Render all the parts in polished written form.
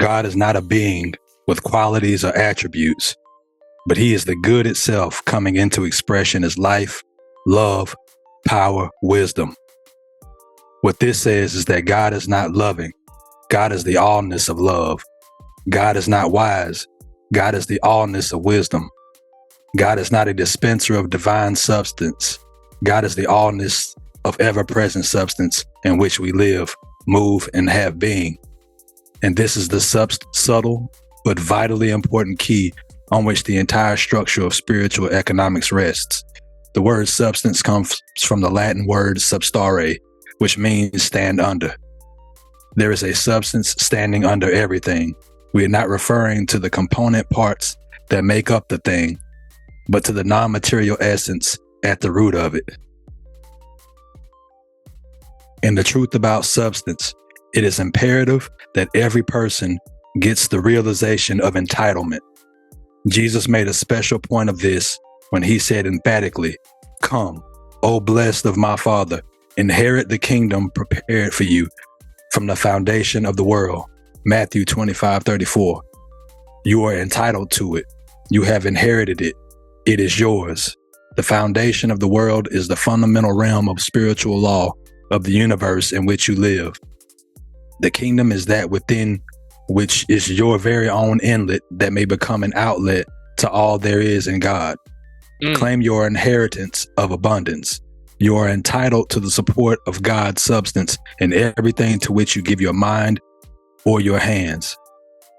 God is not a being with qualities or attributes, but he is the good itself coming into expression as life, love, power, wisdom. What this says is that God is not loving. God is the allness of love. God is not wise. God is the allness of wisdom. God is not a dispenser of divine substance. God is the allness of ever-present substance in which we live, move, and have being. And this is the subtle but vitally important key on which the entire structure of spiritual economics rests. The word substance comes from the Latin word substare, which means stand under. There is a substance standing under everything. We are not referring to the component parts that make up the thing, but to the non-material essence at the root of it. And the truth about substance, it is imperative that every person gets the realization of entitlement. Jesus made a special point of this when he said emphatically, "Come, O blessed of my Father, inherit the kingdom prepared for you from the foundation of the world." Matthew 25:34. You are entitled to it. You have inherited it. It is yours. The foundation of the world is the fundamental realm of spiritual law of the universe in which you live. The kingdom is that within which is your very own inlet that may become an outlet to all there is in God. Claim your inheritance of abundance. You are entitled to the support of God's substance in everything to which you give your mind or your hands.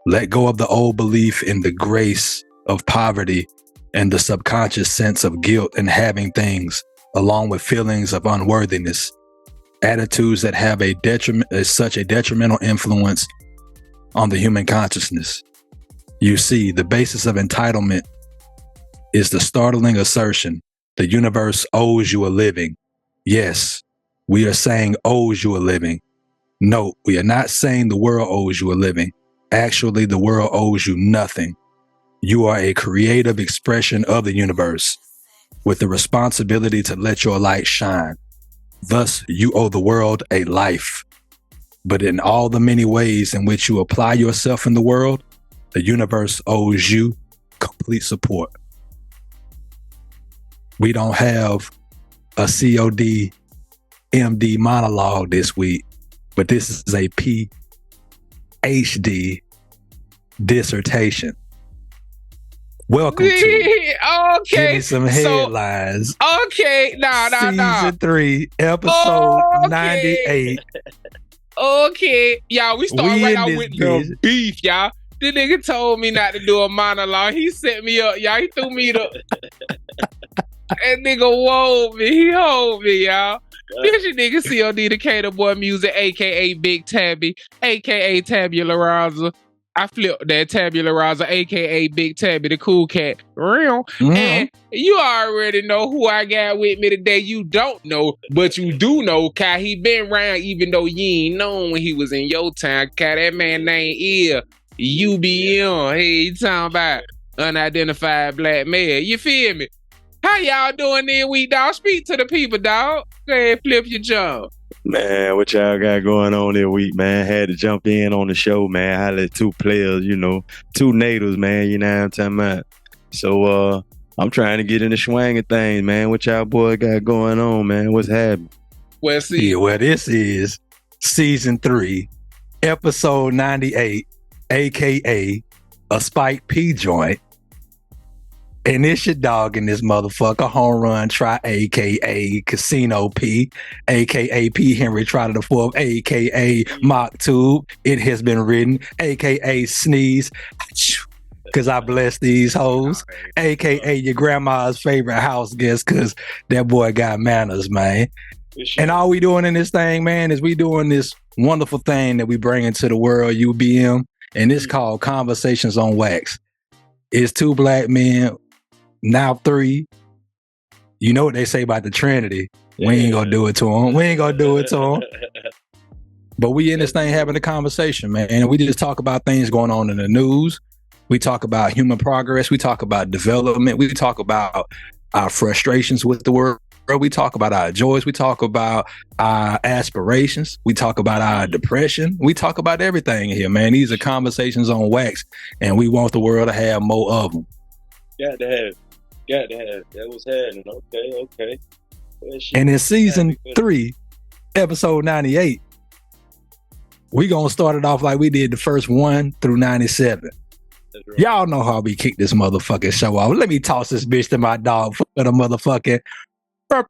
Let go of the old belief in the grace of poverty and the subconscious sense of guilt in having things, along with feelings of unworthiness, attitudes that have such a detrimental influence on the human consciousness. You see, the basis of entitlement is the startling assertion, the universe owes you a living. Yes, we are saying owes you a living. No, we are not saying the world owes you a living. Actually, the world owes you nothing. You are a creative expression of the universe with the responsibility to let your light shine. Thus, you owe the world a life. But in all the many ways in which you apply yourself in the world, the universe owes you complete support. We don't have a COD MD monologue this week, but this is a PhD dissertation. Welcome to Gimme Some Headlines. Season 3, episode 98. Okay, y'all, we start right out with the beef, y'all. The nigga told me not to do a monologue. He set me up, y'all. He threw me the... That nigga wove me. He hold me, y'all. This your nigga COD the Cater Boy Music, a.k.a. Big Tabby, a.k.a. Tabula Rasa. I flipped that Tabula Rasa, a.k.a. Big Tabby, the cool cat. Real. And you already know who I got with me today. You don't know, but you do know, Kai. He been around even though you ain't known when he was in your time. Kai, that man name is UBM. Hey, you talking about unidentified black male. You feel me? How y'all doing this week, dog? Speak to the people, dog. Go ahead, flip your job. Man, what y'all got going on this week, man? Had to jump in on the show, man. Holla at two players, two natives, man. You know what I'm talking about? So, I'm trying to get in the swing of things, man. What y'all boy got going on, man? What's happening? Well, see. Yeah, well, this is season 3, episode 98, a.k.a. a Spike P joint. And it's your dog in this motherfucker, Home Run Try, a.k.a. Casino P, a.k.a. P. Henry Trotter the Fourth, a.k.a. Mock Tube. It has been written, a.k.a. Sneeze, because I bless these hoes, a.k.a. your grandma's favorite house guest, because that boy got manners, man. And all we doing in this thing, man, is we doing this wonderful thing that we bring into the world, UBM, and it's called Conversations on Wax. It's two black men, now 3. You know what they say about the Trinity. We ain't gonna do it to them. But we in this thing having a conversation, man. And we just talk about things going on in the news. We talk about human progress. We talk about development. We talk about our frustrations with the world. We talk about our joys. We talk about our aspirations. We talk about our depression. We talk about everything here, man. These are conversations on wax, and we want the world to have more of them. Got to have. That was happening. Okay. Well, and in season 3, episode 98, we gonna start it off like we did the first 1 through 97. Right. Y'all know how we kick this motherfucking show off. Let me toss this bitch to my dog for the motherfucking my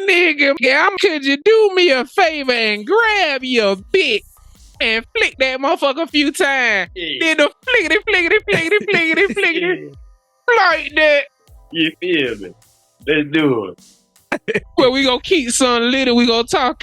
nigga. Could you do me a favor and grab your dick and flick that motherfucker a few times? Then the flickety like that. You feel me? Let's do it. Well, we gonna keep some little. We gonna talk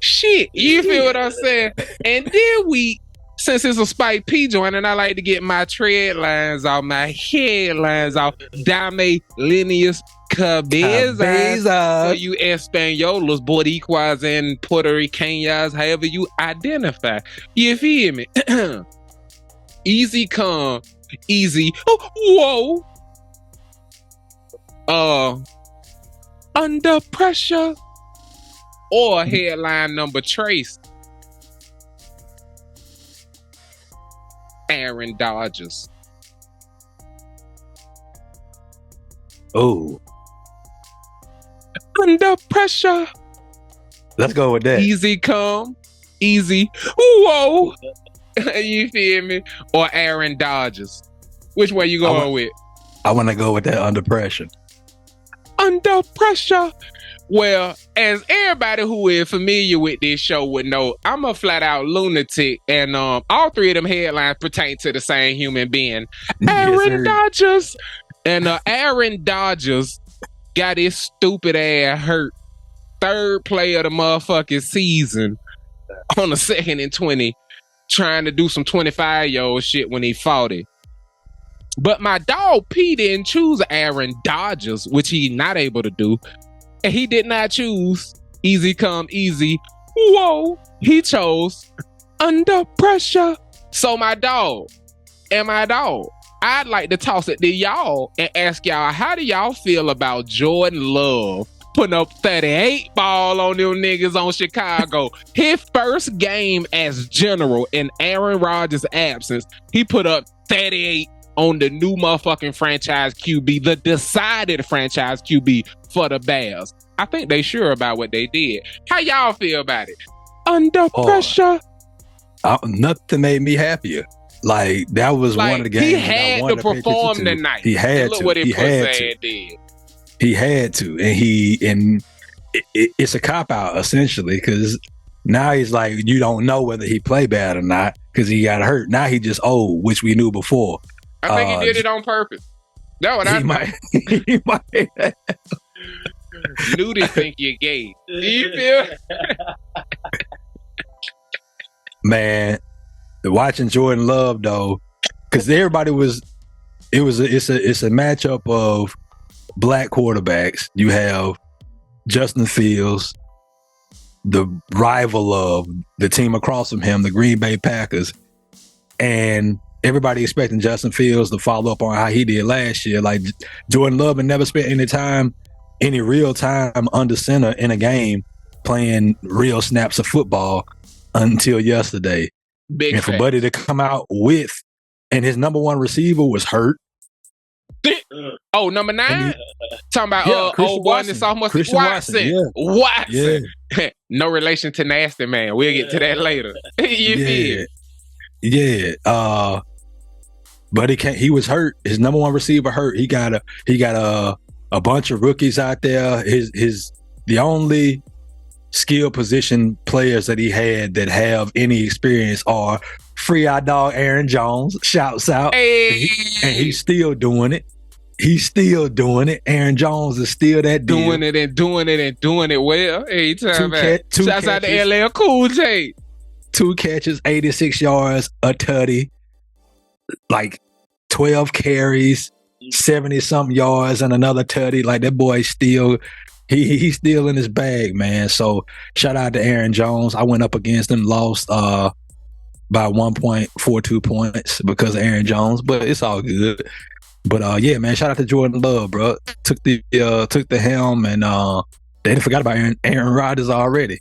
shit. You feel what I'm saying? And then since it's a Spike P joint, and I like to get my tread lines off, my headlines off, Dame Linus Cabeza. So you Españolos, Boricuas, and Puerto Ricanos, however you identify. You feel me? Easy come, easy. Oh, whoa. Under pressure. Or headline number trace. Aaron Dodgers. Oh. Under pressure. Let's go with that. Easy come, easy. Whoa. You feel me? Or Aaron Dodgers. Which way you going with? I want to go with that under pressure. Under pressure. Well, as everybody who is familiar with this show would know, I'm a flat out lunatic, and all 3 of them headlines pertain to the same human being, Aaron Dodgers. And Aaron Dodgers got his stupid ass hurt 3rd play of the motherfucking season on the 2nd and 20, trying to do some 25-year-old shit when he fought it. But my dog P didn't choose Aaron Dodgers, which he not able to do. And he did not choose easy come easy. Whoa. He chose under pressure. So my dog, I'd like to toss it to y'all and ask y'all, how do y'all feel about Jordan Love putting up 38 ball on them niggas on Chicago? His first game as general in Aaron Rodgers' absence, he put up 38 on the new motherfucking franchise QB, the decided franchise QB for the Bears. I think they sure about what they did. How y'all feel about it? Under pressure. Nothing made me happier. Like, that was one of the games he had to perform tonight. He had look to. What he had to. Did. He had to. And it's a cop-out, essentially, because now he's like, you don't know whether he played bad or not because he got hurt. Now he just old, which we knew before. I think he did it on purpose. That's what I think. He might. Nudie think you're gay. Do you feel? Man, watching Jordan Love though, because everybody it's a matchup of black quarterbacks. You have Justin Fields, the rival of the team across from him, the Green Bay Packers, and everybody expecting Justin Fields to follow up on how he did last year. Like, Jordan Love had never spent any real time under center in a game playing real snaps of football until yesterday. And for Buddy to come out and his number 1 receiver was hurt. Oh, number 9? Talking about old boy in the sophomore. Watson. Yeah. No relation to Nasty Man. We'll get to that later. You feel? Yeah. But he was hurt. His number 1 receiver hurt. He got a bunch of rookies out there. The only skill position players that he had that have any experience are free our dog Aaron Jones. Shouts out. Hey. And he's still doing it. Aaron Jones is still that dude. Doing it well. Hey, shouts out to LL Cool J. 2 catches, 86 yards, a tutty, like 12 carries, 70-something yards, and another tutty. Like, that boy still, he's still in his bag, man. So shout out to Aaron Jones. I went up against him, lost by 1.42 points because of Aaron Jones, but it's all good. But yeah, man, shout out to Jordan Love, bro. Took the helm, and they forgot about Aaron Rodgers already.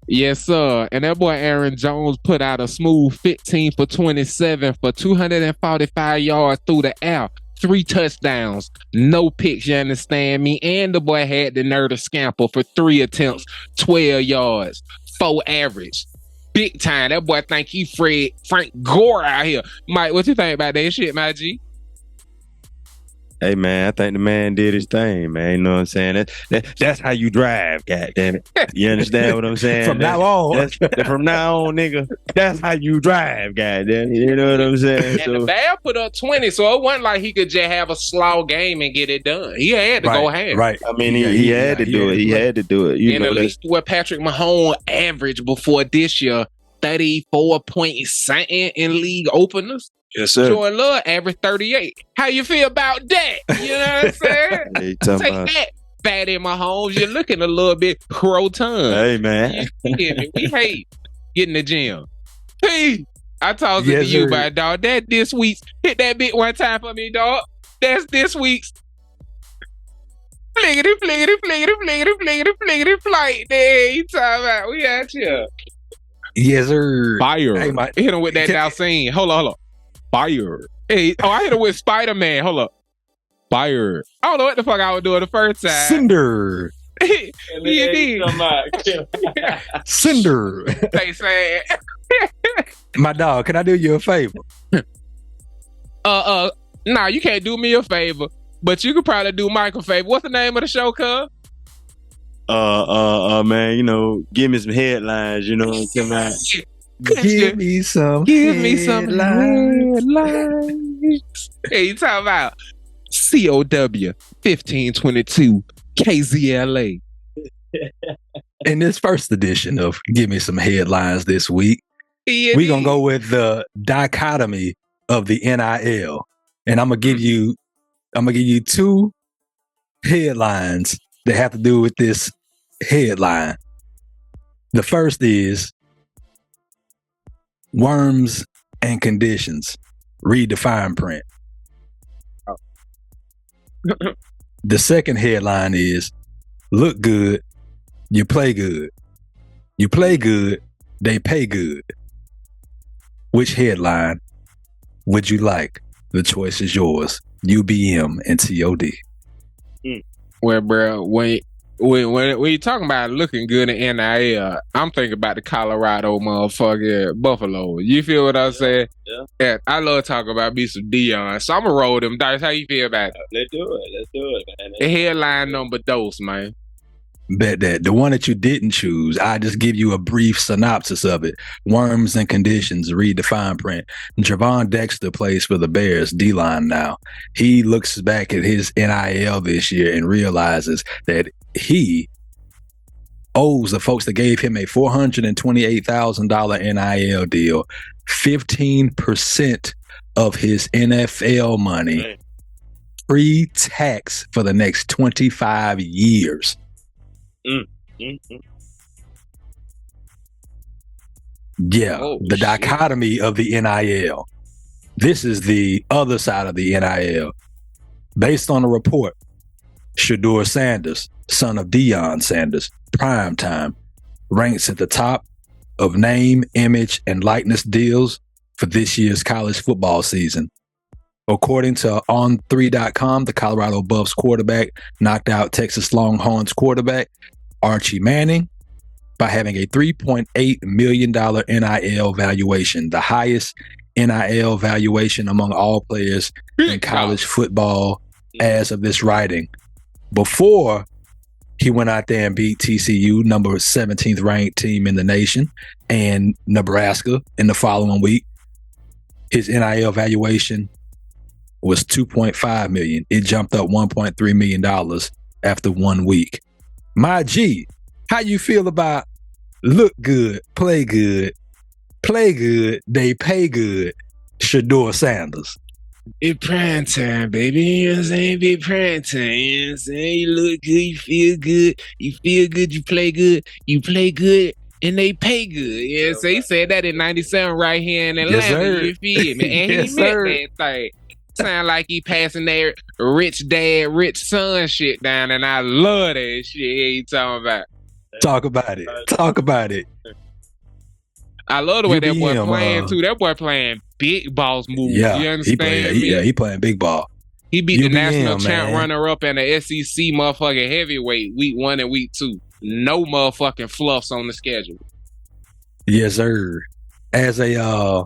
Yes, sir. And that boy Aaron Jones put out a smooth 15 for 27 for 245 yards through the air. 3 touchdowns, no picks, you understand me? And the boy had the nerve to scamper for 3 attempts, 12 yards, 4 average. Big time. That boy think he Frank Gore out here. Mike, what you think about that shit, my G? Hey, man, I think the man did his thing, man. You know what I'm saying? That's how you drive, goddammit. You understand what I'm saying? From now on, nigga, that's how you drive, goddammit. You know what I'm saying? And the Bear put up 20, so it wasn't like he could just have a slow game and get it done. He had to go ham. Right. I mean, he had to do it. He had to do it. And at least what Patrick Mahomes averaged before this year, 34 point something in league openers. Yes, sir. Jordan Love averaged 38. How you feel about that? You know what I'm saying? Hey, Take that, Fatty Mahomes. You're looking a little bit rotund. Hey, man. We hate getting the gym. Hey, I talked to you about it, dog. That this week's. Hit that bit one time for me, dog. That's this week's. Fliggity, flight. There you talking about. We at you. Yes, sir. Fire. Hey, hit him with that Dalcine. Hold on. Fire. Hey, I hit him with Spider-Man. Hold up. Fire. I don't know what the fuck I was doing the first time. Cinder. Cinder. They said. My dog, can I do you a favor? Nah, you can't do me a favor, but you could probably do Mike a favor. What's the name of the show, cuz? Man, you know, give me some headlines, you know what I'm saying? Give me some headlines. Hey, you talking about CoW 1522 KZLA. In this first edition of Give Me Some Headlines this week, we're going to go with the dichotomy of the NIL. And I'm going to give you 2 headlines that have to do with this headline. The first is worms and conditions. Read the fine print. The second headline is look good, you play good. You play good, they pay good. Which headline would you like? The choice is yours. UBM and TOD. Well, bro, when you're talking about looking good in NIL, I'm thinking about the Colorado motherfucker Buffalo. You feel what I'm saying? Yeah. I love talking about me some Dion. So I'm going to roll them dice. How you feel about it? Let's do it, man. The headline number dose, man. Bet that. The one that you didn't choose, I just give you a brief synopsis of it. Worms and conditions, read the fine print. Javon Dexter plays for the Bears D-line now. He looks back at his NIL this year and realizes that he owes the folks that gave him a $428,000 NIL deal 15% of his NFL money pre-tax for the next 25 years. Yeah, the dichotomy of the NIL. This is the other side of the NIL. Based on a report, Shedeur Sanders, son of Deion Sanders, primetime, ranks at the top of name, image, and likeness deals for this year's college football season. According to On3.com, the Colorado Buffs quarterback knocked out Texas Longhorns quarterback Archie Manning by having a $3.8 million NIL valuation, the highest NIL valuation among all players in college football as of this writing. Before he went out there and beat TCU, number 17th ranked team in the nation, and Nebraska in the following week, his NIL valuation was $2.5 million. It jumped up $1.3 million after 1 week. My G, how you feel about look good, play good, they pay good, Shedeur Sanders? It's prime time, baby. You know what I'm saying? Big prime time. You know what I'm saying? You look good, you feel good, you play good, and they pay good. You know what I'm saying? He said that in 97 right here in Atlanta. You feel me? And he meant that thing. Sound like he passing that rich dad, rich son shit down, and I love that shit he talking about. Talk about it. Talk about it. I love the way that boy playing too. That boy playing big boss moves. Yeah, you understand me? He playing big ball. He beat the national champ runner-up and the SEC motherfucking heavyweight week 1 and week 2. No motherfucking fluffs on the schedule. Yes, sir. As a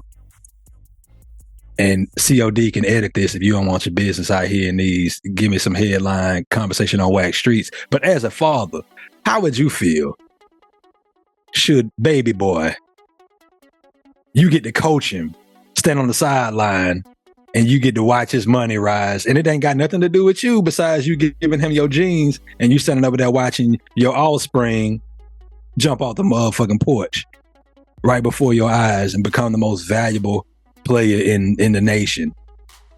and COD can edit this if you don't want your business out here in these give me some headline conversation on wax streets. But as a father, how would you feel? Should baby boy, you get to coach him, stand on the sideline, and you get to watch his money rise, and it ain't got nothing to do with you besides you giving him your jeans, and you standing over there watching your offspring jump off the motherfucking porch right before your eyes and become the most valuable player in the nation.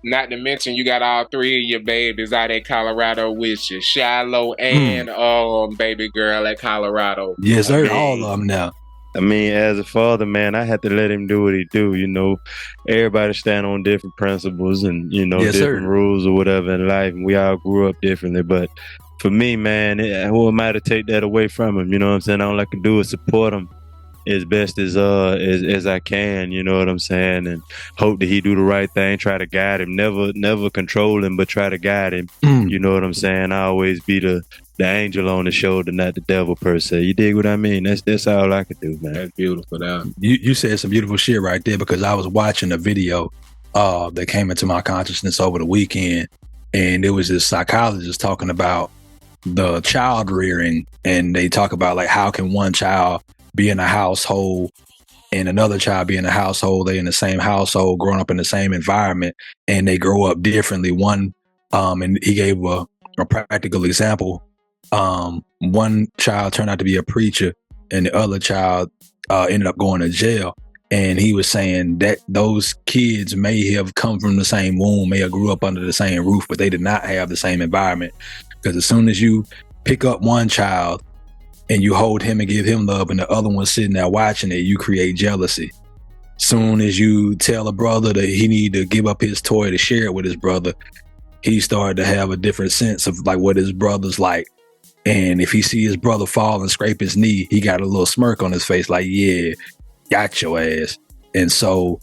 Not to mention, you got all 3 of your babies out at Colorado with you, Shiloh and baby girl at Colorado. Yes, sir. All of them now. I mean, as a father, man, I had to let him do what he do. You know, everybody stand on different principles and, you know, different rules or whatever in life. And we all grew up differently. But for me, man, who am I to take that away from him? You know what I'm saying? All I can do is support him as best as I can. You know what I'm saying? And hope that he do the right thing. Try to guide him. Never control him, but try to guide him. You know what I'm saying? I always be the angel on the shoulder, not the devil per se. You dig what I mean? That's all I could do, man. That's beautiful. That you said some beautiful shit right there, because I was watching a video that came into my consciousness over the weekend, and it was this psychologist talking about the child rearing, and they talk about like how can one child be in a household and another child be in a household, they in the same household, growing up in the same environment, and they grow up differently. One and he gave a practical example. One child turned out to be a preacher, and the other child ended up going to jail. And he was saying that those kids may have come from the same womb, may have grew up under the same roof, but they did not have the same environment. Because as soon as you pick up one child and you hold him and give him love, and the other one's sitting there watching it, you create jealousy. Soon as you tell a brother that he need to give up his toy to share it with his brother, he started to have a different sense of like what his brother's like. And if he see his brother fall and scrape his knee, he got a little smirk on his face like, yeah, got your ass. And so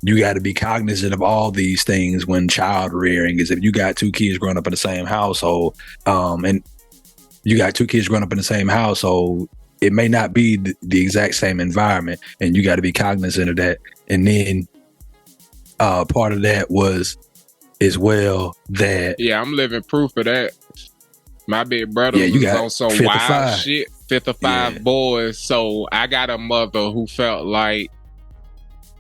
you got to be cognizant of all these things when child rearing. Is if you got 2 kids growing up in the same household, and you got 2 kids growing up in the same household, it may not be the exact same environment, and you got to be cognizant of that. And then part of that was as well that I'm living proof of that. My big brother was on some wild shit, 5th of 5 boys. So I got a mother who felt like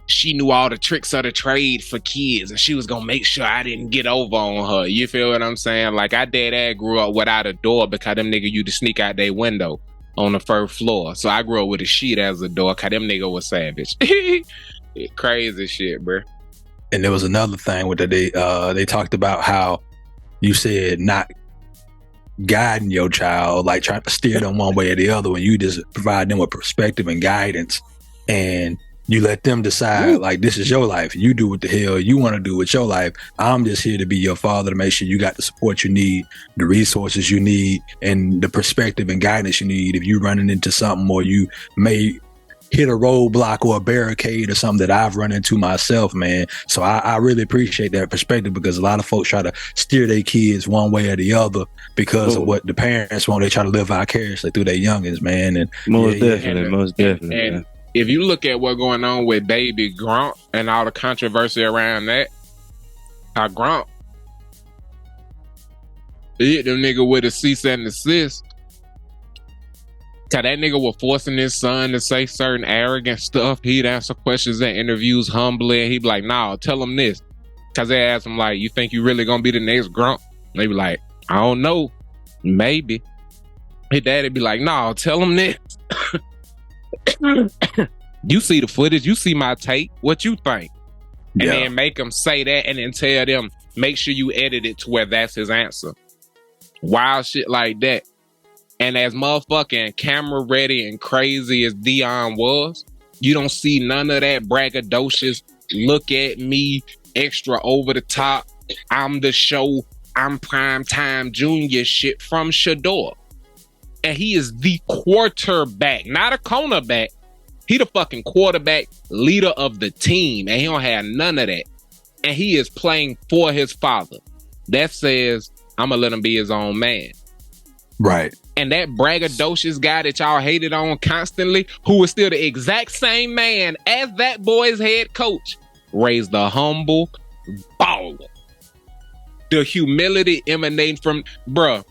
she knew all the tricks of the trade for kids, and she was gonna make sure I didn't get over on her. You feel what I'm saying? Like, I dad grew up without a door because them nigga used to sneak out their window on the 1st floor. So I grew up with a sheet as a door because them nigga was savage. Crazy shit, bro. And there was another thing with that they talked about how you said not guiding your child, like trying to steer them one way or the other, when you just provide them with perspective and guidance, and you let them decide, like, this is your life. You do what the hell you want to do with your life. I'm just here to be your father to make sure you got the support you need, the resources you need, and the perspective and guidance you need if you're running into something, or you may hit a roadblock or a barricade or something that I've run into myself, man. So I really appreciate that perspective, because a lot of folks try to steer their kids one way or the other because of what the parents want. They try to live vicariously through their youngins, man. And most definitely. And if you look at what's going on with baby Grump and all the controversy around that, how Grump hit them nigga with a cease and desist. Cause that nigga was forcing his son to say certain arrogant stuff. He'd answer questions in interviews humbly, and he'd be like, nah, tell him this. Cause they asked him, like, you think you really gonna be the next Grump? And they be like, I don't know, maybe. His dad'd be like, nah, tell him this. You see the footage, you see my tape, what you think? And then make him say that, and then tell them, make sure you edit it to where that's his answer. Wild shit like that. And as motherfucking camera ready and crazy as Dion was, you don't see none of that braggadocious, look at me extra over the top, I'm the show, I'm prime time junior shit from Shador. And he is the quarterback, not a cornerback. He the fucking quarterback, leader of the team, and he don't have none of that. And he is playing for his father. That says, I'm gonna let him be his own man. Right. And that braggadocious guy that y'all hated on constantly, who was still the exact same man as that boy's head coach, raised the humble baller. The humility emanating from, bruh,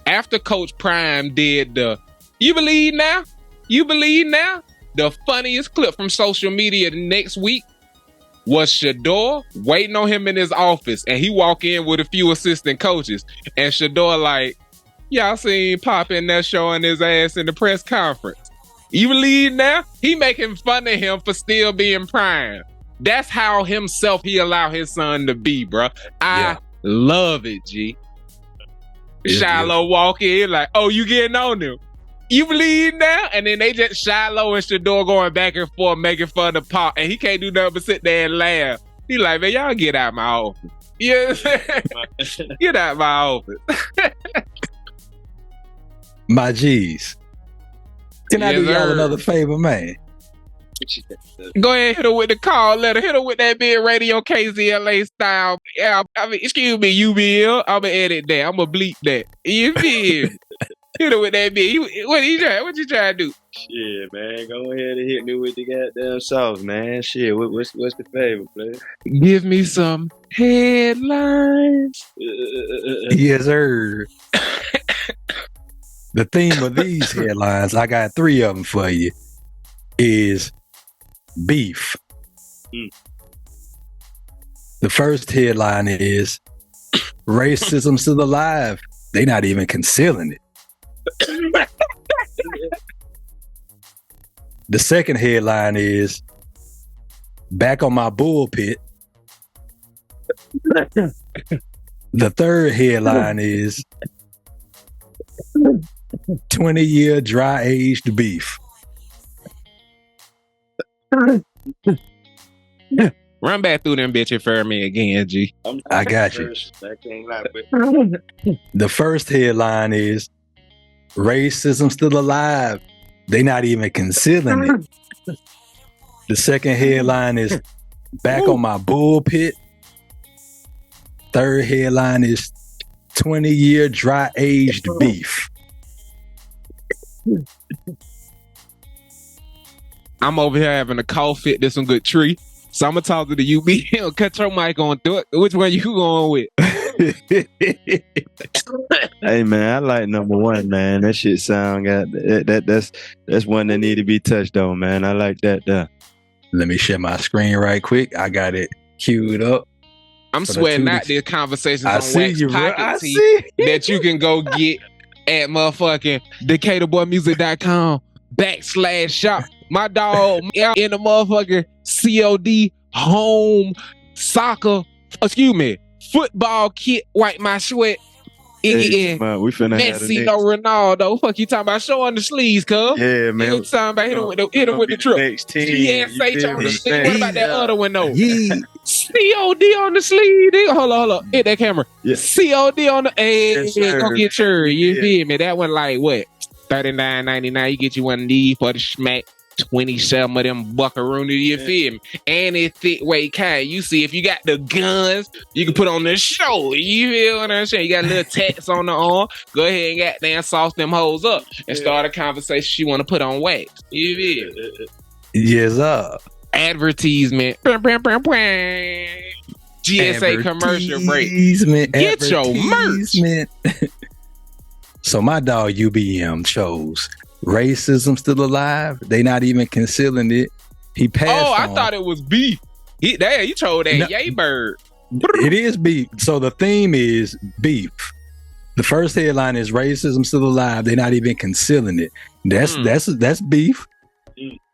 after Coach Prime did the, you believe now? You believe now? The funniest clip from social media the next week was Shador waiting on him in his office, and he walk in with a few assistant coaches, and Shador like, y'all seen Pop in there showing his ass in the press conference. You believe now? He making fun of him for still being Prime. That's how himself he allow his son to be, bro. I love it, G. Shiloh walk in like, oh, you getting on him? You believe now? And then they just Shiloh and Shador going back and forth, making fun of Pop, and he can't do nothing but sit there and laugh. He like, man, y'all get out my office. You know what I'm saying? Get out my office. My G's. Can I do y'all another favor, man? Go ahead, hit her with the call letter. Hit her with that big radio KZLA style. Yeah, I mean, excuse me, UBL. I'm gonna edit that. I'm gonna bleep that. You feel? Hit her with that big. What you trying to do? Shit, man. Go ahead and hit me with the goddamn sauce, man. Shit, what's the favor, player? Give me some headlines. Yes, sir. The theme of these headlines, I got 3 of them for you, is beef. The first headline is racism's still alive. They not even concealing it. The second headline is back on my bullpit. The third headline is 20-year dry-aged beef. Run back through them bitches for me again, G. I got you. The first headline is racism still alive. They not even concealing it. The second headline is back on my bullpit. Third headline is 20-year dry-aged beef. I'm over here having a cough fit. This some good tree. So I'm gonna talk to the UB. Cut your mic on through it. Which one you going with? Hey man, I like number 1, man. That shit sound that's one that need to be touched on, man. I like that. Let me share my screen right quick. I got it queued up. I'm sweating out these conversations on Wax Pocket Tee that you can go get at motherfucking DecaturBoyMusic.com/shop. My dog in the motherfucking COD home soccer, football kit, wipe my sweat. Hey, man, we finna Messi, no Ronaldo. Fuck you talking about? Showing the sleeves, cuz. Yeah, man. You talking about hit him with the truck. GSH on the sleeve. What about that other one though? COD on the sleeve. Hold on. Hit that camera. Yeah. COD on the go get your. You feel me? That one like what? $39.99. You get you one of these for the smack. 27 of them buckaroonies, you feel me? And it thick weight kind. You see, if you got the guns, you can put on the show. You feel what I'm saying? You got a little tats on the arm. Go ahead and goddamn sauce them hoes up and start a conversation you want to put on wax. You feel? Yes, sir. Advertisement. GSA commercial break. Get your merch. So my dog UBM chose racism still alive. They not even concealing it. He passed. Oh, I thought it was beef. You told that yay bird. It is beef. So the theme is beef. The first headline is racism still alive. They not even concealing it. That's beef.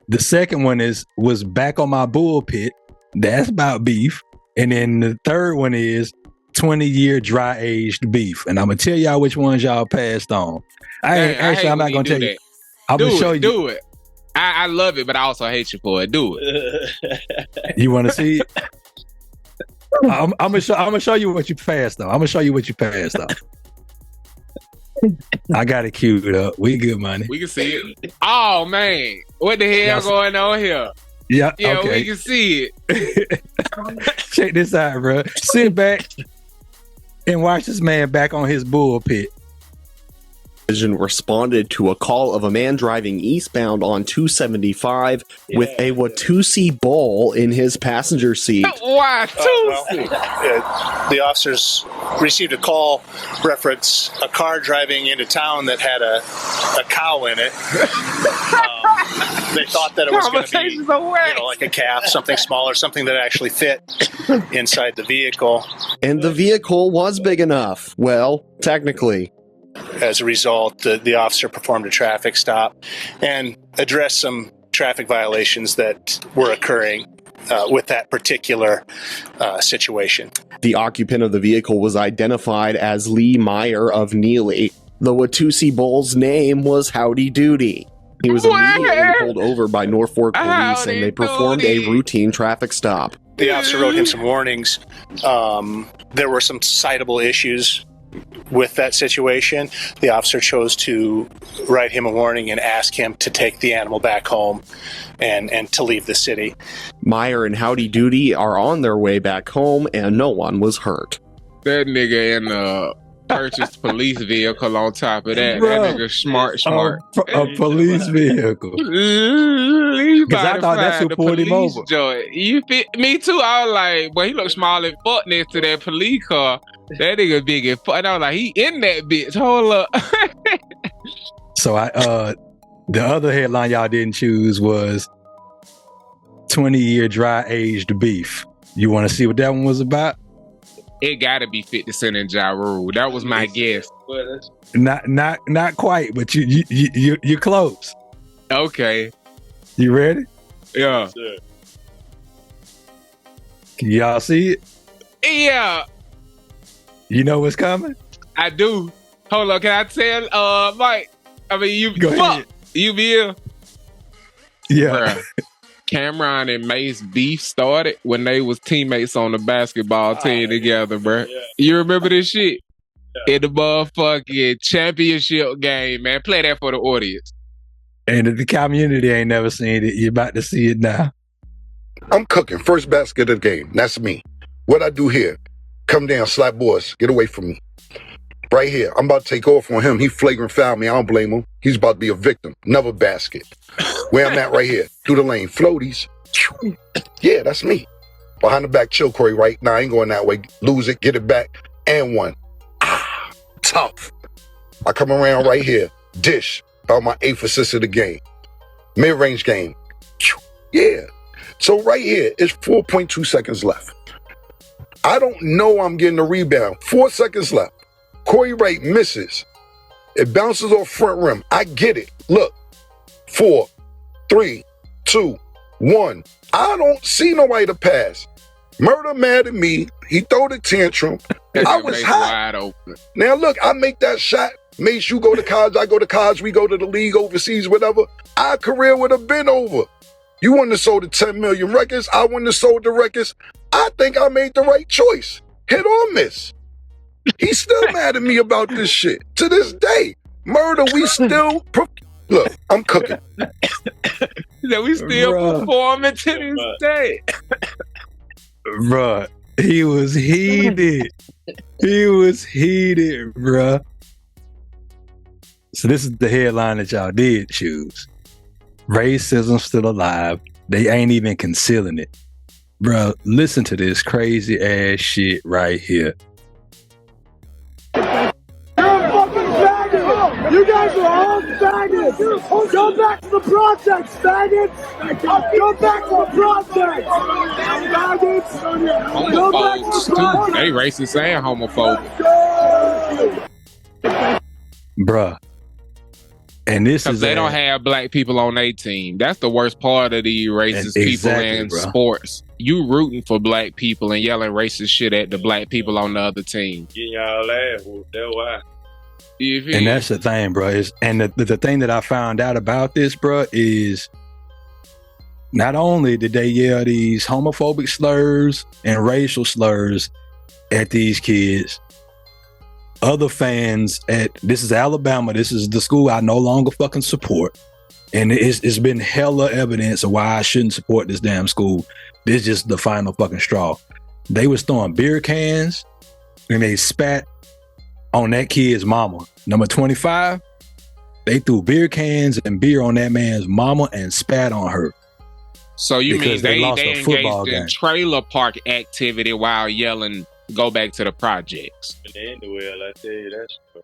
The second one was back on my bullpit. That's about beef. And then the third one is 20-year dry-aged beef. And I'm gonna tell y'all which ones y'all passed on. I'm not gonna tell you. I'm gonna show you. Do it. I love it, but I also hate you for it. Do it. You want to see it? I'm gonna show you what you passed though. I got it queued up. We good money. We can see it. Oh man, what the hell going on here? Yeah, okay. We can see it. Check this out, bro. Sit back and watch this man back on his bullpit. Responded to a call of a man driving eastbound on 275 with a Watusi bowl in his passenger seat. Watusi? The officers received a call reference a car driving into town that had a cow in it. They thought that it was going to be like a calf, something smaller, something that actually fit inside the vehicle. And the vehicle was big enough. Well, technically. As a result, the officer performed a traffic stop and addressed some traffic violations that were occurring with that particular situation. The occupant of the vehicle was identified as Lee Meyer of Neely. The Watusi Bull's name was Howdy Doody. He was immediately pulled over by Norfolk police and they performed a routine traffic stop. The officer wrote him some warnings. There were some citable issues with that situation. The officer chose to write him a warning and ask him to take the animal back home and to leave the city. Meyer and Howdy Doody are on their way back home and no one was hurt. That nigga in the purchased police vehicle on top of that. Bro, that nigga smart. A police vehicle. Because I thought that's who pulled him over. Me too. I was like, boy, he look small as fuck next to that police car. That nigga big as fuck. And I was like, he in that bitch. Hold up. So the other headline y'all didn't choose was 20-year dry aged beef. You want to see what that one was about? It gotta be 50 Cent and Ja Rule. That was my guess. Not quite, but you're close. Okay. You ready? Yeah. Can y'all see it? Yeah. You know what's coming? I do. Hold on, can I tell Mike? I mean you Go ahead. You be here? Yeah. Bruh. Cameron and Mace beef started when they was teammates on the basketball team together, bro. Yeah. You remember this shit? Yeah. In the motherfucking championship game, man. Play that for the audience. And if the community ain't never seen it, you're about to see it now. I'm cooking. First basket of the game. That's me. What I do here, come down, slap boys, get away from me. Right here, I'm about to take off on him. He flagrant fouled me. I don't blame him. He's about to be a victim. Another basket. Where I'm at right here. Through the lane. Floaties. Yeah, that's me. Behind the back, chill, Corey, right? Nah, I ain't going that way. Lose it, get it back, and one. Ah, tough. I come around right here. Dish. About my 8th assist of the game. Mid-range game. Yeah. So right here, it's 4.2 seconds left. I don't know I'm getting a rebound. 4 seconds left. Corey Wright misses. It bounces off front rim. I get it. Look. 4, 3, 2, 1. I don't see nobody to pass. Murder mad at me. He throw the tantrum. I was hot. Wide open. Now look, I make that shot. Mace, you go to college, I go to college, we go to the league overseas, whatever. Our career would have been over. You wouldn't have sold the 10 million records. I wouldn't have sold the records. I think I made the right choice. Hit or miss. He's still mad at me about this shit. To this day. Murder, we still... Look, I'm cooking. So we still performing to this day. Bruh, he was heated. He was heated, bruh. So this is the headline that y'all did choose. Racism still alive. They ain't even concealing it. Bruh, listen to this crazy ass shit right here. You guys are all faggots! Go back to the projects, faggots! Go back to the projects! Faggots! Homophobes too. They racist and homophobic. Bruh. And this is they don't have black people on their team. That's the worst part of the racist people in sports. You rooting for black people and yelling racist shit at the black people on the other team. Getting y'all laugh. That's why. And that's the thing, bro. And the thing that I found out about this, bro, is not only did they yell these homophobic slurs and racial slurs at these kids, other fans this is Alabama, this is the school I no longer fucking support. And it's been hella evidence of why I shouldn't support this damn school. This is just the final fucking straw. They was throwing beer cans and they spat on that kid's mama. Number 25, they threw beer cans and beer on that man's mama and spat on her. So you mean they engaged in game. Trailer park activity while yelling, "Go back to the projects"? I tell you that's true.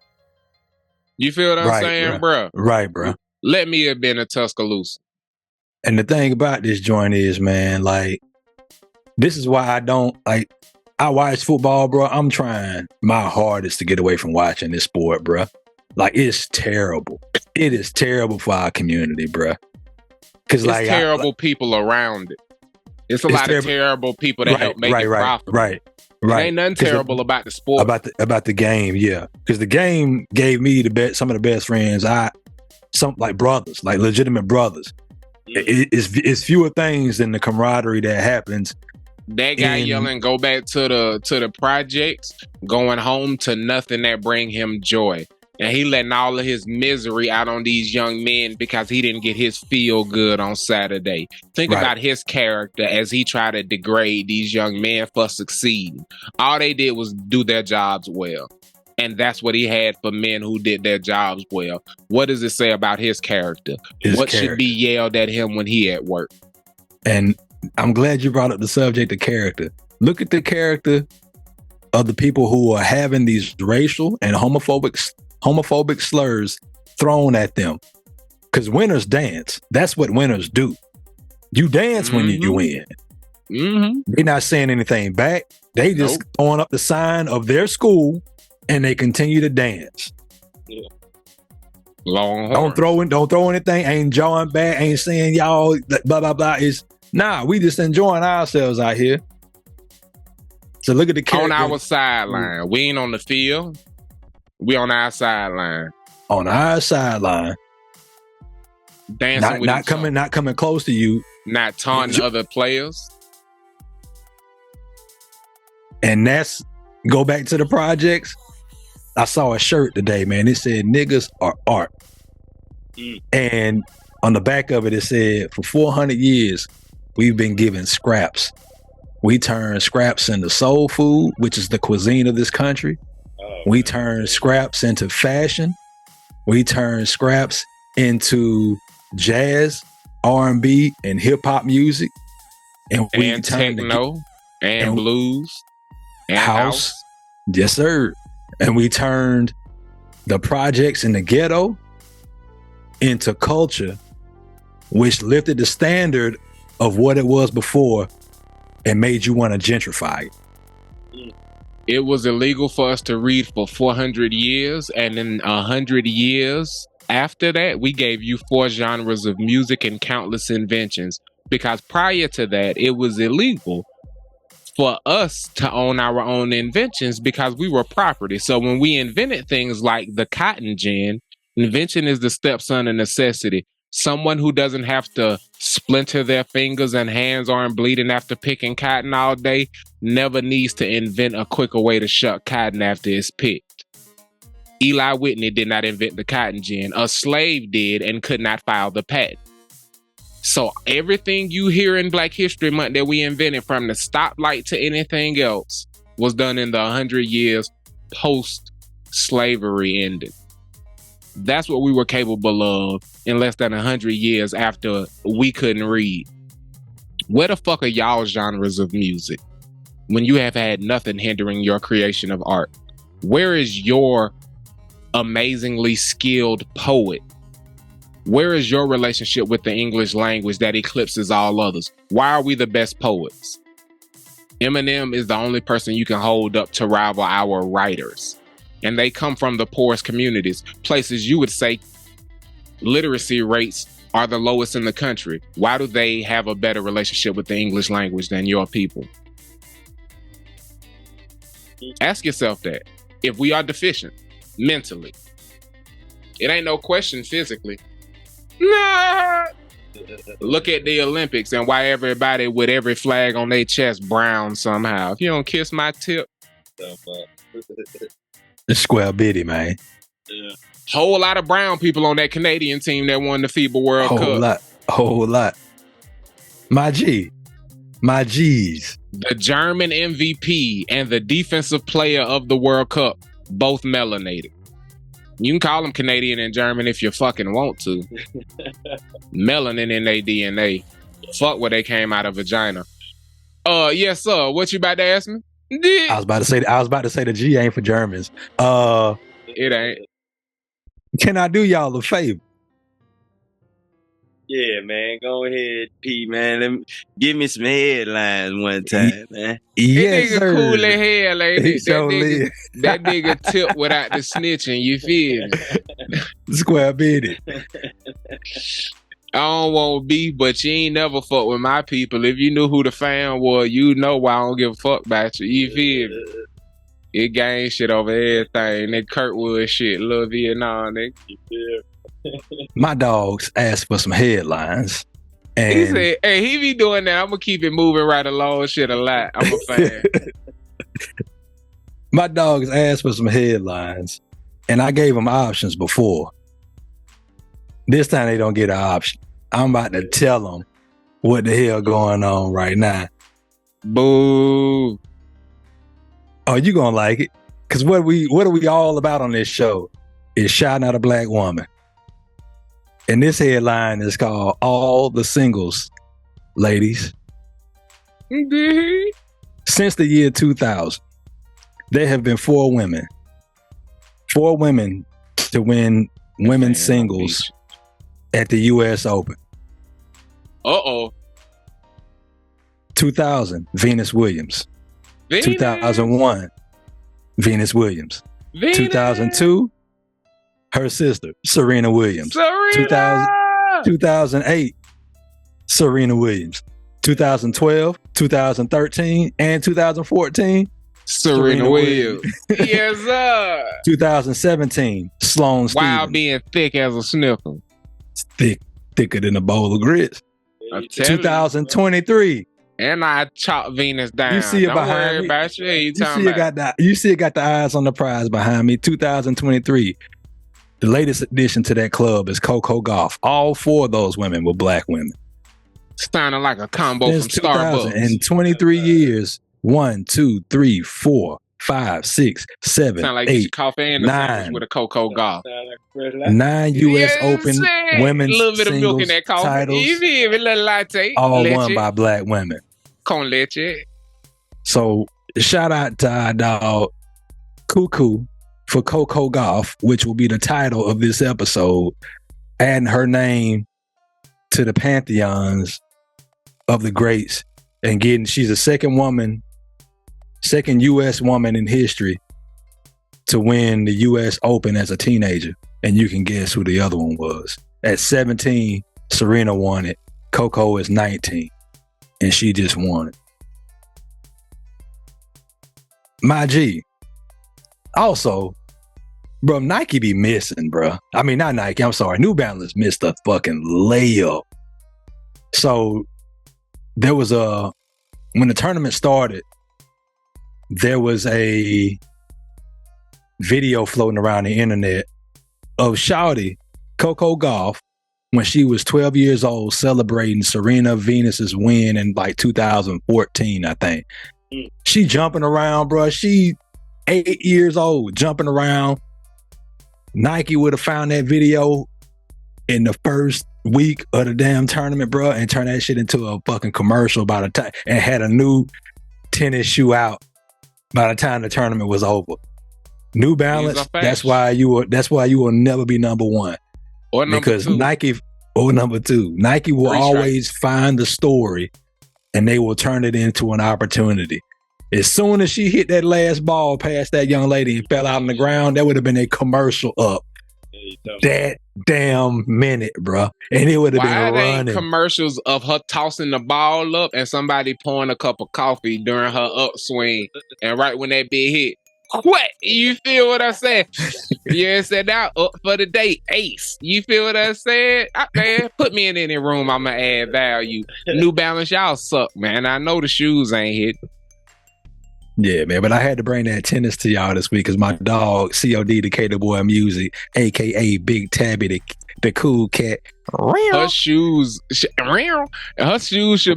You feel what I'm saying, bro? Right, bro. Let me have been a Tuscaloosa. And the thing about this joint is, man, like, this is why I don't, like, I watch football, bro. I'm trying my hardest to get away from watching this sport, bro. Like, it's terrible. It is terrible for our community, bro. Because like terrible people around it. It's a lot of terrible people that help make it profitable. Right. There ain't nothing terrible about the sport. About the game, yeah. Because the game gave me some of the best friends. Some like brothers, like legitimate brothers. It's fewer things than the camaraderie that happens. That guy yelling, "Go back to the projects," going home to nothing that bring him joy. And he letting all of his misery out on these young men because he didn't get his feel good on Saturday. Think about his character as he tried to degrade these young men for succeeding. All they did was do their jobs well. And that's what he had for men who did their jobs well. What does it say about his character? Should be yelled at him when he at work? And I'm glad you brought up the subject of character. Look at the character of the people who are having these racial and homophobic slurs thrown at them. Because winners dance. That's what winners do. You dance when you win. They're not saying anything back. They just throwing up the sign of their school and they continue to dance. Yeah. Longhorn. Don't throw anything. Ain't jawing back. Ain't saying y'all blah blah blah. We just enjoying ourselves out here. So look at the character. On our sideline. We ain't on the field. We on our sideline. On our sideline. Dancing not coming close to you. Not taunting other players. And that's go back to the projects. I saw a shirt today, man. It said "Niggas are art." And on the back of it, it said, "For 400 years, we've been given scraps. We turn scraps into soul food, which is the cuisine of this country. We turn scraps into fashion. We turn scraps into jazz, R&B, and hip hop music. And techno, and blues, and house. Yes, sir. And we turned the projects in the ghetto into culture, which lifted the standard of what it was before and made you want to gentrify it. It was illegal for us to read for 400 years, and in 100 years after that, we gave you 4 genres of music and countless inventions. Because prior to that, it was illegal for us to own our own inventions because we were property. So when we invented things like the cotton gin, invention is the stepson of necessity. Someone who doesn't have to splinter their fingers and hands aren't bleeding after picking cotton all day never needs to invent a quicker way to shuck cotton after it's picked. Eli Whitney did not invent the cotton gin. A slave did and could not file the patent. So everything you hear in Black History Month that we invented, from the stoplight to anything else, was done in the 100 years post-slavery ended. That's what we were capable of in less than 100 years after we couldn't read. Where the fuck are y'all genres of music when you have had nothing hindering your creation of art? Where is your amazingly skilled poet? Where is your relationship with the English language that eclipses all others? Why are we the best poets? Eminem is the only person you can hold up to rival our writers. And they come from the poorest communities, places you would say literacy rates are the lowest in the country. Why do they have a better relationship with the English language than your people? Ask yourself that. If we are deficient mentally, it ain't no question physically. Nah, Look at the Olympics and why everybody with every flag on their chest brown somehow. If you don't kiss my tip. The square bitty, man. Yeah. Whole lot of brown people on that Canadian team that won the FIBA World Cup. Whole lot. My G's. The German MVP and the defensive player of the World Cup, both melanated. You can call them Canadian and German if you fucking want to. Melanin in their DNA. Fuck where they came out of vagina. Yes, sir. What you about to ask me? I was about to say the G ain't for Germans. It ain't. Can I do y'all a favor? Yeah, man. Go ahead, P, man. Give me some headlines one time, man. Yes, that nigga sir. Cool as hell, ain't it? That nigga tip without the snitching, you feel me? Square bitty. I don't want beef, but you ain't never fuck with my people. If you knew who the fan was, you know why I don't give a fuck about you. You feel me? It gang shit over everything. That Kurtwood shit, Lil Vietnam, nigga. You feel My dogs asked for some headlines. And he said, hey, he be doing that. I'm going to keep it moving right along. Shit a lot. I'm a fan. My dogs asked for some headlines, and I gave them options before. This time they don't get an option. I'm about to tell them what the hell going on right now. Boo. Oh, you gonna like it. Because what are we all about on this show is shouting out a black woman. And this headline is called All the Singles, Ladies. Mm-hmm. Since the year 2000, there have been four women to win women's singles at the U.S. Open. 2000, Venus Williams. 2001, Venus Williams. 2002, her sister, Serena Williams. 2008, Serena Williams. 2012, 2013, and 2014, Serena Williams. Yes, sir. 2017, Sloane Stephens. While being thick as a sniffer. Thicker than a bowl of grits. 2023. And I chop Venus down. You see it behind me. About you. You see it got the eyes on the prize behind me. 2023. The latest addition to that club is CoCo Gauff. All four of those women were black women. Sounding like a combo from Starbucks. In 23 years, 1, 2, 3, 4, 5, 6, 7, Sound like 8, coffee and 9 with a CoCo Gauff. 9 U.S. Open women's singles titles, little latte. all won by black women. Con leche. So shout out to our dog Cuckoo for CoCo Gauff, which will be the title of this episode, adding her name to the pantheons of the greats and she's the second U.S. woman in history to win the U.S. Open as a teenager. And you can guess who the other one was. At 17, Serena won it. CoCo is 19. And she just won it. My G. Also, bro, Nike be missing, bro. I mean, not Nike. I'm sorry. New Balance missed a fucking layup. So there was when the tournament started, there was a video floating around the internet of Shawty, CoCo Gauff, when she was 12 years old, celebrating Serena Venus's win in like 2014, I think. She jumping around, bro. She 8 years old, jumping around. Nike would have found that video in the first week of the damn tournament, bro, and turned that shit into a fucking commercial by the time, and had a new tennis shoe out by the time the tournament was over. New Balance, that's why you will never be number one. Or number because two. Nike, or number two, Nike will always find the story and they will turn it into an opportunity. As soon as she hit that last ball past that young lady and fell out on the ground, that would have been a commercial up that damn minute, bro. And it would have been running. Commercials of her tossing the ball up and somebody pouring a cup of coffee during her upswing. And right when that big hit, What? You feel what I'm saying? Yeah, said now up for the date, ace. You feel what I'm saying? Man, put me in any room, I'ma add value. New Balance, y'all suck, man. I know the shoes ain't hit. Yeah, man, but I had to bring that tennis to y'all this week because my dog, COD, the Cater Boy Music, aka Big Tabby, the cool cat. Her shoes should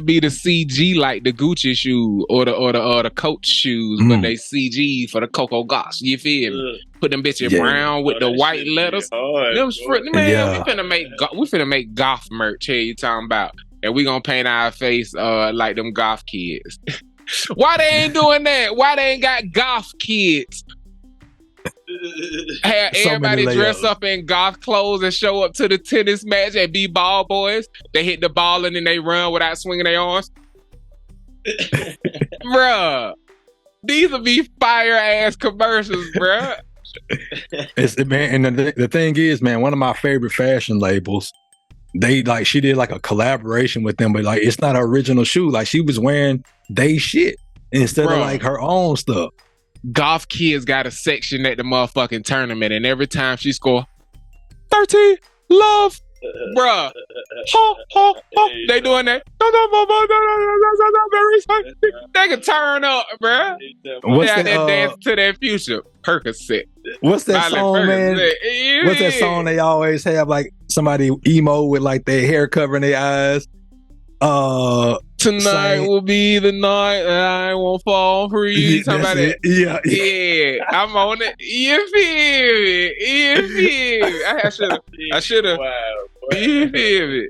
be the CG like the Gucci shoe or the Coach shoes, but they CG for the CoCo Gauff. You feel me? Put them bitches brown with the white letters. Man, we finna make Goff merch here. You talking about? And we gonna paint our face like them Goff kids. Why they ain't doing that? Why they ain't got Goff kids? Have everybody dress up in golf clothes and show up to the tennis match and be ball boys. They hit the ball and then they run without swinging their arms. Bruh, these will be fire ass commercials, bruh. Man, and the thing is, man, one of my favorite fashion labels, she did like a collaboration with them, but like it's not an original shoe. Like she was wearing they shit instead of like her own stuff. Golf kids got a section at the motherfucking tournament, and every time she score 13 love, bruh, they doing that. They can turn up, bruh. What's that dance to that future Percocet? What's that song, man? What's that song they always have? Like somebody emo with like their hair covering their eyes. Tonight will be the night that I won't fall for you. Yeah, I'm on it. You feel me? I should have. Wow, you feel me?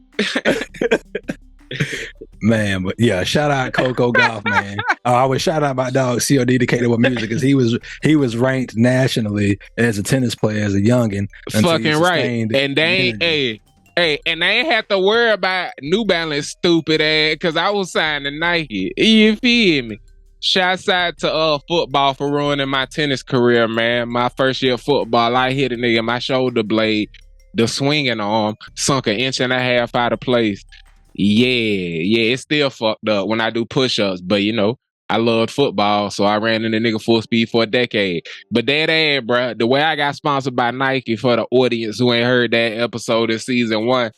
Man, but yeah, shout out CoCo Gauff, man. I would shout out my dog COD the Cater with music because he was ranked nationally as a tennis player as a youngin. Fucking right, and they ain't and they ain't have to worry about New Balance stupid ass because I was signed to Nike. You feel me? Shouts out to football for ruining my tennis career, man. My first year of football, I hit a nigga, my shoulder blade, the swinging arm sunk 1.5 inches out of place. Yeah, it's still fucked up when I do push-ups, but you know, I loved football, so I ran in the nigga full speed for a decade. But that ass, bruh, the way I got sponsored by Nike, for the audience who ain't heard that episode of season 1,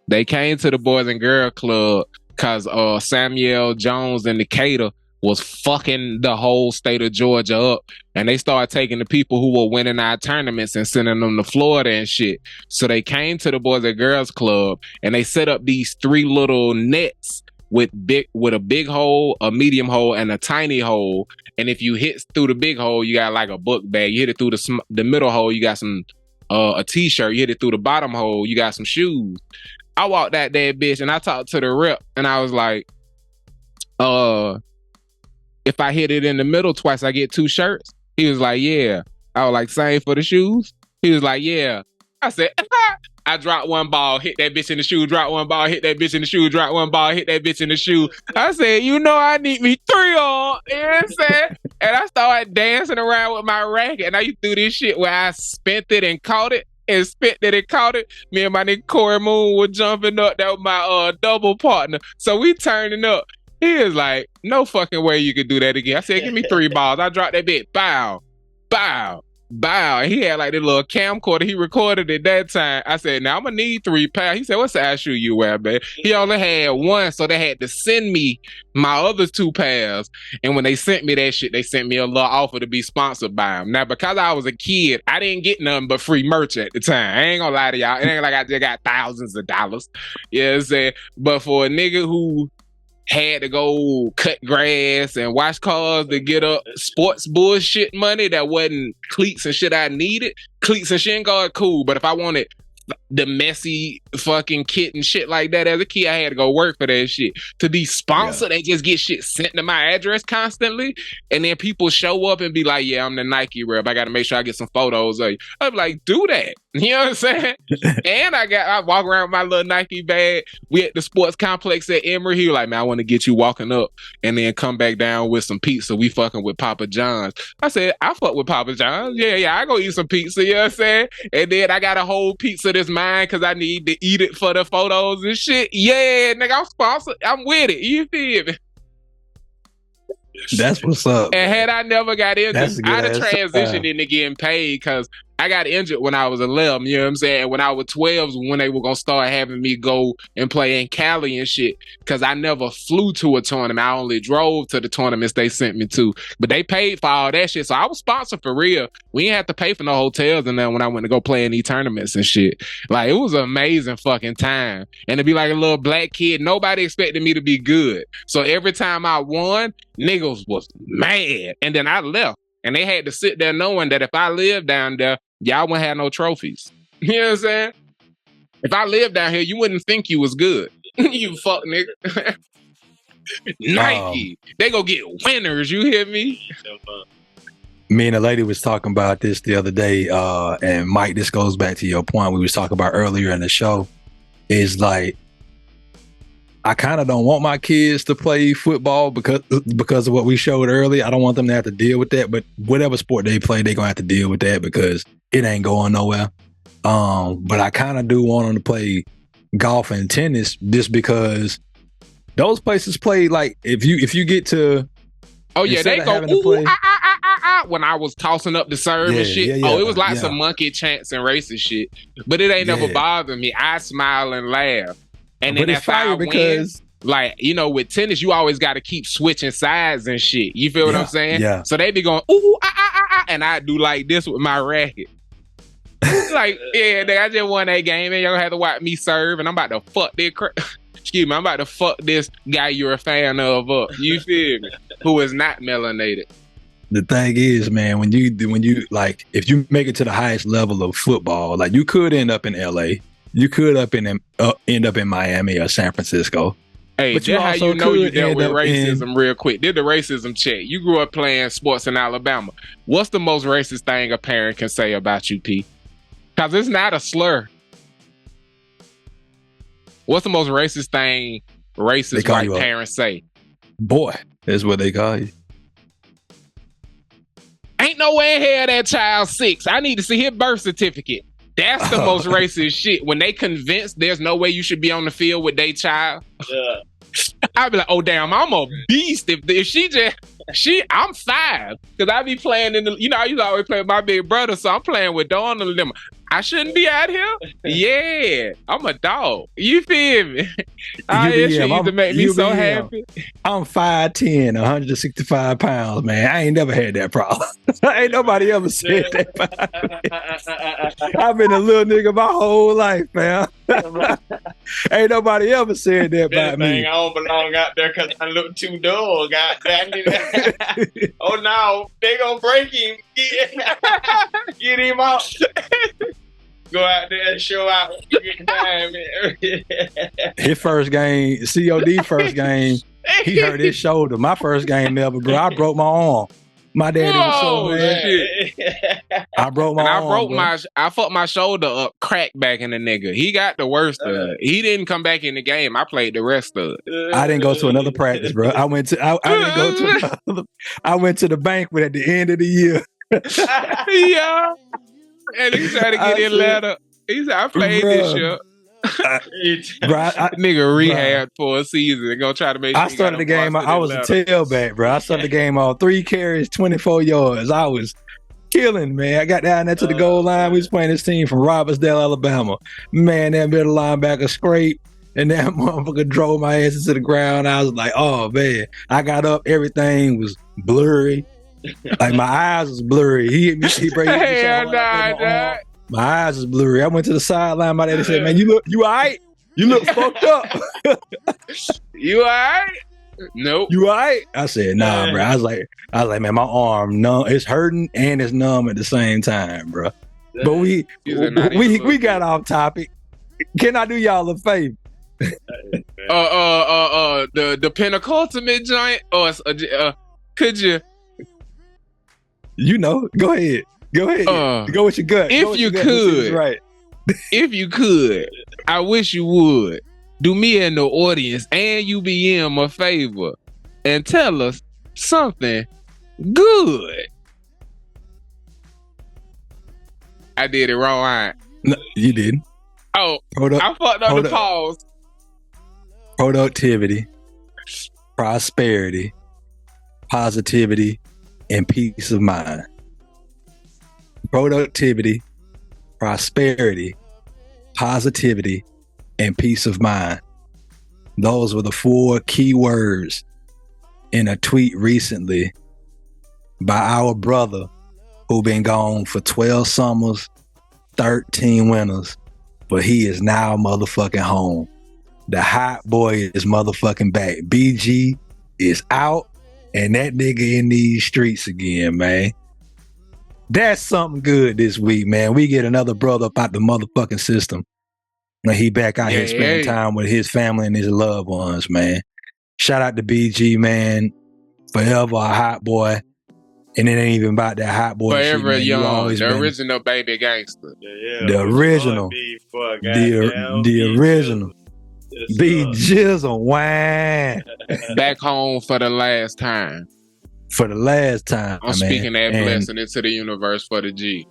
they came to the Boys and Girls Club because Samuel Jones and Decatur was fucking the whole state of Georgia up. And they started taking the people who were winning our tournaments and sending them to Florida and shit. So they came to the Boys and Girls Club and they set up these 3 little nets with a big hole, a medium hole, and a tiny hole. And if you hit through the big hole, you got like a book bag. You hit it through the middle hole, you got some a t-shirt. You hit it through the bottom hole, you got some shoes. I walked that bitch and I talked to the rep and I was like, if I hit it in the middle twice, I get 2 shirts. He was like, yeah. I was like, same for the shoes? He was like, yeah. I said, I dropped 1 ball, hit that bitch in the shoe, drop 1 ball, hit that bitch in the shoe, drop 1 ball, hit that bitch in the shoe. I said, you know, I need me 3 on. You know what I'm saying? And I started dancing around with my racket. And I used to do this shit where I spent it and caught it. And spent it and caught it. Me and my nigga Corey Moon were jumping up. That was my double partner. So we turning up. He was like, no fucking way you could do that again. I said, give me 3 balls. I dropped that bitch. Bow, bow, bow. And he had like the little camcorder. He recorded it that time. I said, now I'm going to need 3 pairs. He said, what size shoe you wear, babe? He only had 1, so they had to send me my other 2 pairs. And when they sent me that shit, they sent me a little offer to be sponsored by them. Now, because I was a kid, I didn't get nothing but free merch at the time. I ain't going to lie to y'all. It ain't like I just got thousands of dollars. You know what I'm saying? But for a nigga who had to go cut grass and wash cars to get up sports bullshit money that wasn't cleats and shit I needed. Cleats and shin guard, cool. But if I wanted the messy fucking kit and shit like that as a kid, I had to go work for that shit. To be sponsored, they just get shit sent to my address constantly. And then people show up and be like, yeah, I'm the Nike rep. I got to make sure I get some photos of you. I'm like, do that. You know what I'm saying? And I walk around with my little Nike bag. We at the sports complex at Emory. He was like, man, I want to get you walking up and then come back down with some pizza. We fucking with Papa John's. I said, I fuck with Papa John's. Yeah, I go eat some pizza. You know what I'm saying? And then I got a whole pizza that's mine because I need to eat it for the photos and shit. Yeah, nigga, I'm sponsored. I'm with it. You feel me? That's what's up. And had I never got injured, I'd have transitioned time. into getting paid because I got injured when I was 11, you know what I'm saying? When I was 12 when they were going to start having me go and play in Cali and shit because I never flew to a tournament. I only drove to the tournaments they sent me to. But they paid for all that shit. So I was sponsored for real. We didn't have to pay for no hotels and then when I went to go play in these tournaments and shit. Like, it was an amazing fucking time. And to be like a little black kid, nobody expected me to be good. So every time I won, niggas was mad. And then I left. And they had to sit there knowing that if I lived down there, y'all wouldn't have no trophies. You know what I'm saying? If I lived down here, you wouldn't think you was good. You fuck nigga. Nike. They go get winners, you hear me? Me and a lady was talking about this the other day, and Mike, this goes back to your point we was talking about earlier in the show, is like, I kind of don't want my kids to play football because of what we showed earlier. I don't want them to have to deal with that, but whatever sport they play, they're going to have to deal with that because it ain't going nowhere. But I kind of do want them to play golf and tennis just because those places play like if you get to they go when I was tossing up the serve and shit. It was like some monkey chants and racist shit, but it ain't never bothered me. I smile and laugh. And then if I win, like, you know, with tennis, you always got to keep switching sides and shit. You feel what I'm saying? Yeah. So they be going, ooh, and I do like this with my racket. Like, yeah, I just won that game and y'all have to watch me serve and I'm about to fuck this I'm about to fuck this guy you're a fan of up. You feel me? Who is not melanated. The thing is, man, when you like, if you make it to the highest level of football, like you could end up in LA. You could end up in Miami or San Francisco. Hey, but that's how you know you dealt with racism real quick. Did the racism check. You grew up playing sports in Alabama. What's the most racist thing a parent can say about you, P? Because it's not a slur. What's the most racist thing racist white parents say? Boy, is what they call you. Ain't no way in hell that child's 6. I need to see his birth certificate. That's the most racist shit. When they convinced there's no way you should be on the field with their child. Yeah. I'd be like, oh damn, I'm a beast. If I'm 5. Because I be playing I used to always play with my big brother, so I'm playing with Donald and them. I shouldn't be out here? Yeah, I'm a dog. You feel me? Shit used to make me so happy. I'm 5'10", 165 pounds, man. I ain't never had that problem. Ain't nobody ever said that about me. I've been a little nigga my whole life, man. Ain't nobody ever said that about me. I don't belong out there because I look too dull. Oh no, they gonna break him. Get him out. Go out there and show out. His first game, COD first game, he hurt his shoulder. My first game ever, bro. I broke my arm. My daddy was so mad. I broke my arm. I fucked my shoulder up, cracked back in the nigga. He got the worst of it. He didn't come back in the game. I played the rest of it. I didn't go to another practice, bro. I went to the banquet at the end of the year. Yeah. And he tried to get in ladder. He said, I played this shit. Nigga rehab for a season and go try to make sure I started the game. I was a tailback, bro. I started the game on 3 carries, 24 yards. I was killing, man. I got down there to the goal line. We was playing this team from Robertsdale, Alabama. Man, that middle linebacker scraped and that motherfucker drove my ass into the ground. I was like, oh man. I got up, everything was blurry. Like my eyes was blurry. He hit me. He break my eyes was blurry. I went to the sideline. My daddy said, "Man, you all right? You look fucked up. You all right? Nope. You all right?" I said, "Nah, bro." I was like, man, my arm numb. It's hurting and it's numb at the same time, bro. But we got off topic. Can I do y'all a favor? The Pentecostal joint, or could you? You know, go ahead. Go with your gut. If you could, right? If you could, I wish you would do me and the audience and UBM a favor and tell us something good. I did it wrong. Right? No, you didn't. Oh, I fucked up the pause. Productivity, prosperity, positivity, and peace of mind. Productivity, prosperity, positivity, and peace of mind. Those were the 4 key words in a tweet recently by our brother who been gone for 12 summers, 13 winters, but he is now motherfucking home. The hot boy is motherfucking back. BG is out, and that nigga in these streets again, man. That's something good this week, man. We get another brother up out the motherfucking system. And he back out here spending time with his family and his loved ones, man. Shout out to BG, man. Forever a hot boy. And it ain't even about that hot boy forever shit, young, the original baby gangster. The original. The original. B Jizzle, wine. Back home for the last time. For the last time, I'm speaking that blessing into the universe for the G.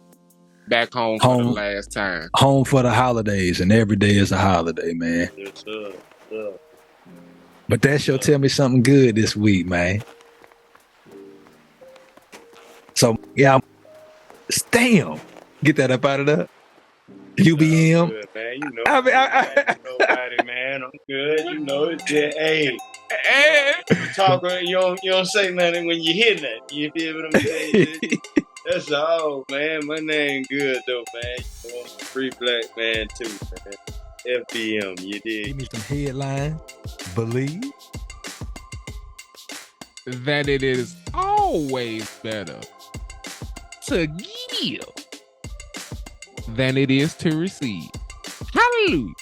Back home for the last time. Home for the holidays, and every day is a holiday, man. Yes, sir. Yeah. But that show tell me something good this week, man. So, yeah, damn. Get that up out of there. UBM. Good, man. You know, nobody, man. I'm good. You know it. Hey, talking. You don't say nothing when you hear that. You feel what I'm saying? That's all, man. My name good though, man. You know, I'm a free black man too, man. FBM, you did. Give me some headlines. Believe that it is always better to give than it is to receive. Hallelujah.